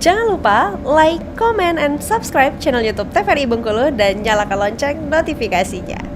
Jangan lupa like, comment, and subscribe channel YouTube TVRI Bengkulu dan nyalakan lonceng notifikasinya.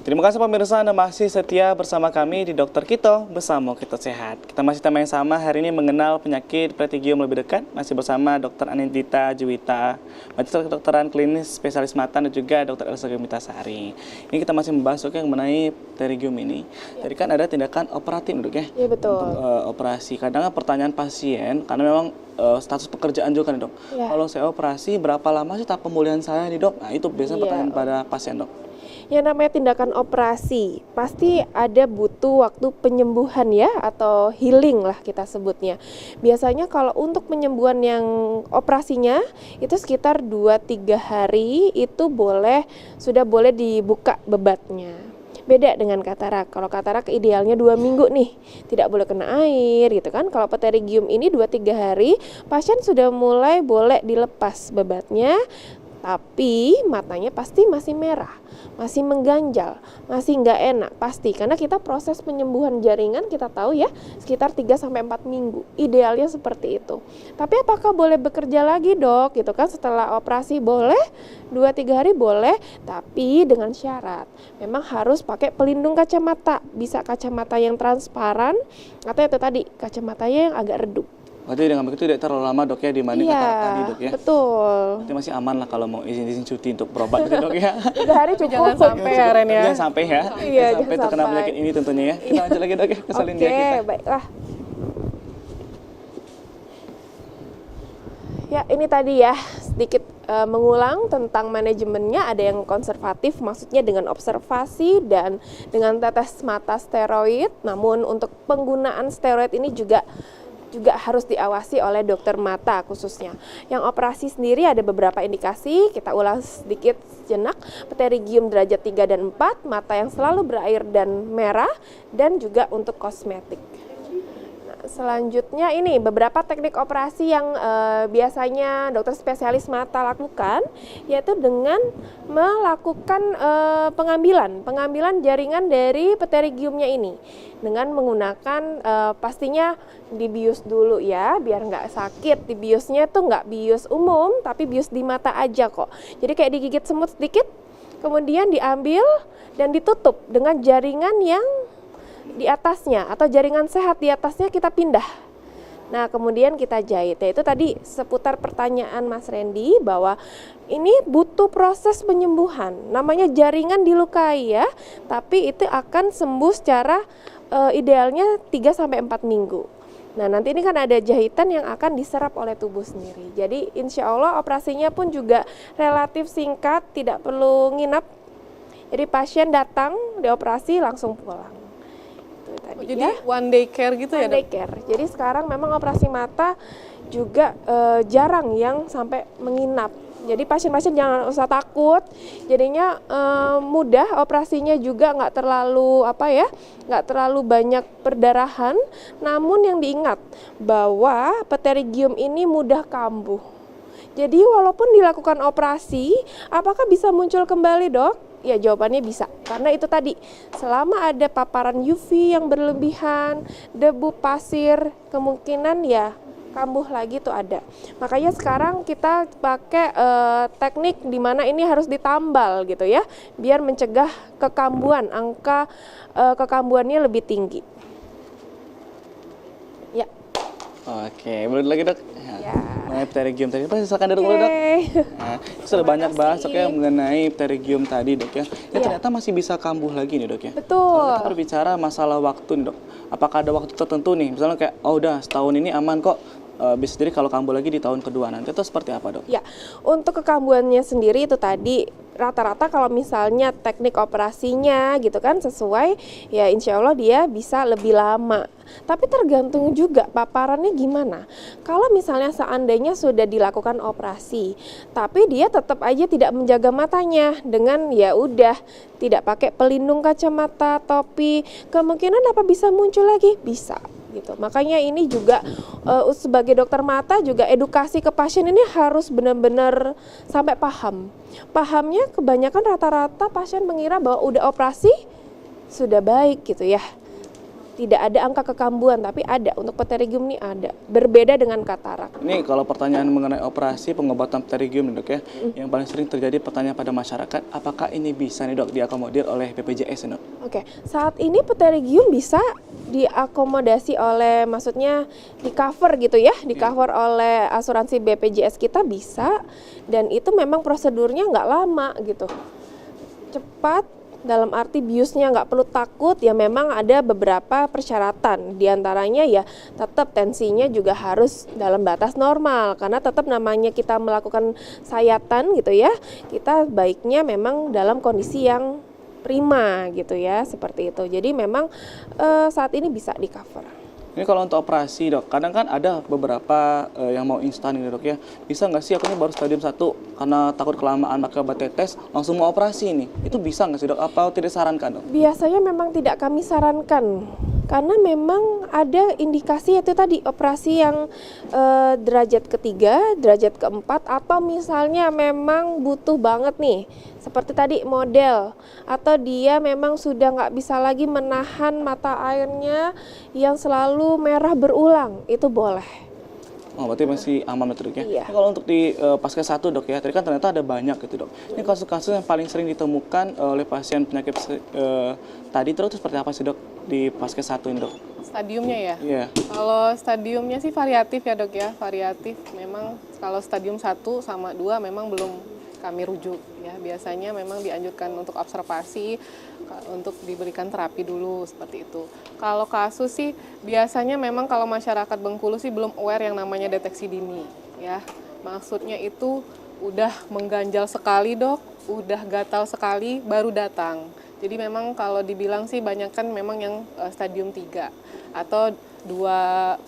Terima kasih pemirsa, Anda masih setia bersama kami di Dokter Kito, bersama Kito Sehat. Kita masih tema yang sama, hari ini mengenal penyakit peteregium lebih dekat. Masih bersama Dr. Anindita Juwita, Mahasiswa Kedokteran Klinis Spesialis Mata, dan juga Dr. Elsa Gemitasari. Ini kita masih membahas yang mengenai pterygium ini. Jadi kan ada tindakan operatif, dok ya? Iya, betul. Untuk operasi. Kadang pertanyaan pasien, karena memang status pekerjaan juga nih, dok. Ya. Kalau saya operasi, berapa lama sih tahap pemulihan saya nih, dok? Nah, itu biasanya pertanyaan pada pasien, dok. Yang namanya tindakan operasi pasti ada butuh waktu penyembuhan ya, atau healing lah kita sebutnya. Biasanya kalau untuk penyembuhan yang operasinya itu sekitar 2-3 hari itu sudah boleh dibuka bebatnya. Beda dengan katarak. Kalau katarak idealnya 2 minggu nih, tidak boleh kena air gitu kan. Kalau pterygium ini 2-3 hari pasien sudah mulai boleh dilepas bebatnya, tapi matanya pasti masih merah, masih mengganjal, masih nggak enak pasti, karena kita proses penyembuhan jaringan kita tahu ya sekitar 3-4 minggu, idealnya seperti itu. Tapi apakah boleh bekerja lagi, dok? Gitu kan, setelah operasi boleh, 2-3 hari boleh, tapi dengan syarat memang harus pakai pelindung kacamata, bisa kacamata yang transparan atau itu tadi kacamatanya yang agak redup. Berarti dengan begitu tidak terlalu lama, dok ya, dibanding katarak tadi, dok ya? Betul. Berarti masih aman lah kalau mau izin cuti untuk berobat gitu, dok ya? 3 hari cukup. Jangan sampai ya, Ren ya? Jangan sampai ya, Iya, jangan sampai terkena penyakit ini tentunya ya. Kita lanjut lagi, dok ya, kesalin dia kita. Oke, baiklah. Ya, ini tadi ya sedikit mengulang tentang manajemennya. Ada yang konservatif, maksudnya dengan observasi dan dengan tetes mata steroid. Namun untuk penggunaan steroid ini juga harus diawasi oleh dokter mata khususnya. Yang operasi sendiri ada beberapa indikasi, kita ulang sedikit sejenak. Pterygium derajat 3 dan 4, mata yang selalu berair dan merah, dan juga untuk kosmetik. Selanjutnya ini beberapa teknik operasi yang biasanya dokter spesialis mata lakukan, yaitu dengan melakukan pengambilan jaringan dari pterygiumnya ini dengan menggunakan pastinya dibius dulu ya, biar nggak sakit. Dibiusnya tuh nggak bius umum, tapi bius di mata aja kok. Jadi kayak digigit semut sedikit, kemudian diambil dan ditutup dengan jaringan yang di atasnya atau jaringan sehat di atasnya kita pindah. Nah, kemudian kita jahit. Ya, itu tadi seputar pertanyaan Mas Randy bahwa ini butuh proses penyembuhan. Namanya jaringan dilukai ya, tapi itu akan sembuh secara idealnya 3-4 minggu. Nah, nanti ini kan ada jahitan yang akan diserap oleh tubuh sendiri. Jadi insya Allah operasinya pun juga relatif singkat, tidak perlu nginap. Jadi pasien datang, dioperasi langsung pulang. Jadi ya, one day care gitu ya, dok? One day care. Jadi sekarang memang operasi mata juga jarang yang sampai menginap. Jadi pasien-pasien jangan usah takut. Jadinya mudah, operasinya juga nggak terlalu banyak perdarahan. Namun yang diingat bahwa pterygium ini mudah kambuh. Jadi walaupun dilakukan operasi, apakah bisa muncul kembali, dok? Ya, jawabannya bisa, karena itu tadi selama ada paparan UV yang berlebihan, debu, pasir, kemungkinan ya kambuh lagi tuh ada. Makanya sekarang kita pakai teknik di mana ini harus ditambal gitu ya, biar mencegah kekambuhan, angka kekambuhannya lebih tinggi. Ya. Oke, boleh lagi, dok? Ya. Mengenai pterygium tadi, silakan duduk dulu, dok. Nah, sudah banyak bahas, dok ya, mengenai pterygium tadi, dok ya. Ternyata masih bisa kambuh lagi nih, dok ya. Betul. Kalau kita berbicara masalah waktu nih, dok. Apakah ada waktu tertentu nih? Misalnya kayak, oh udah setahun ini aman kok. Bisa jadi kalau kambuh lagi di tahun kedua nanti itu seperti apa, dok? Ya, untuk kekambuhannya sendiri itu tadi rata-rata kalau misalnya teknik operasinya gitu kan sesuai, ya insya Allah dia bisa lebih lama. Tapi tergantung juga paparannya gimana. Kalau misalnya seandainya sudah dilakukan operasi, tapi dia tetap aja tidak menjaga matanya dengan ya udah tidak pakai pelindung kacamata, topi, kemungkinan apa bisa muncul lagi? Bisa. gitu. Makanya ini juga sebagai dokter mata juga edukasi ke pasien ini harus benar-benar sampai paham. Pahamnya kebanyakan rata-rata pasien mengira bahwa udah operasi sudah baik gitu ya. Tidak ada angka kekambuhan, tapi ada untuk pterygium ini ada. Berbeda dengan katarak. Ini kalau pertanyaan mengenai operasi pengobatan pterygium nih dok ya, yang paling sering terjadi pertanyaan pada masyarakat, apakah ini bisa nih dok diakomodir oleh BPJS nih dok? Oke, saat ini pterygium bisa diakomodasi oleh, maksudnya di cover gitu ya, di cover oleh asuransi BPJS kita bisa, dan itu memang prosedurnya nggak lama gitu, cepat. Dalam arti biusnya nggak perlu takut, ya memang ada beberapa persyaratan. Di antaranya ya tetap tensinya juga harus dalam batas normal. Karena tetap namanya kita melakukan sayatan gitu ya, kita baiknya memang dalam kondisi yang prima gitu ya, seperti itu. Jadi memang saat ini bisa di cover. Ini kalau untuk operasi dok, kadang kan ada beberapa yang mau instan ini dok ya. Bisa nggak sih aku ini baru stadium 1 karena takut kelamaan pakai obat tetes langsung mau operasi ini? Itu bisa nggak sih dok? Apa tidak sarankan dok? Biasanya memang tidak kami sarankan. Karena memang ada indikasi itu tadi operasi yang derajat ketiga, derajat keempat, atau misalnya memang butuh banget nih. Seperti tadi model, atau dia memang sudah nggak bisa lagi menahan mata airnya yang selalu merah berulang, itu boleh. Oh, berarti masih aman dok ya? Iya. Ini kalau untuk di Paskes 1 dok ya, tadi kan ternyata ada banyak gitu dok. Ini kasus-kasus yang paling sering ditemukan oleh pasien penyakit tadi terus seperti apa sih dok di Paskes 1 ini dok? Stadiumnya ya? Iya. Kalau stadiumnya sih variatif ya dok ya, variatif. Memang kalau stadium 1 sama 2 memang belum kami rujuk ya. Biasanya memang dianjurkan untuk observasi, untuk diberikan terapi dulu seperti itu. Kalau kasus sih biasanya memang kalau masyarakat Bengkulu sih belum aware yang namanya deteksi dini ya. Maksudnya itu udah mengganjal sekali dok, udah gatal sekali baru datang. Jadi memang kalau dibilang sih banyak kan memang yang stadium 3 atau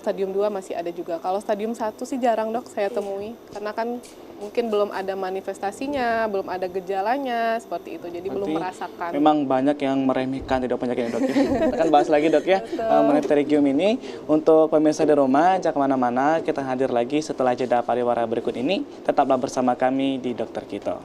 stadium 2 masih ada juga. Kalau stadium 1 sih jarang dok saya temui karena kan mungkin belum ada manifestasinya, belum ada gejalanya seperti itu. Jadi Berarti belum merasakan. memang banyak yang meremehkan tidak penyakit ini dok ya. Kita akan bahas lagi dok ya mengenai pterygium ini. Untuk pemirsa di rumah, jangan kemana-mana, kita hadir lagi setelah jeda pariwara berikut ini. Tetaplah bersama kami di Dokter Kito.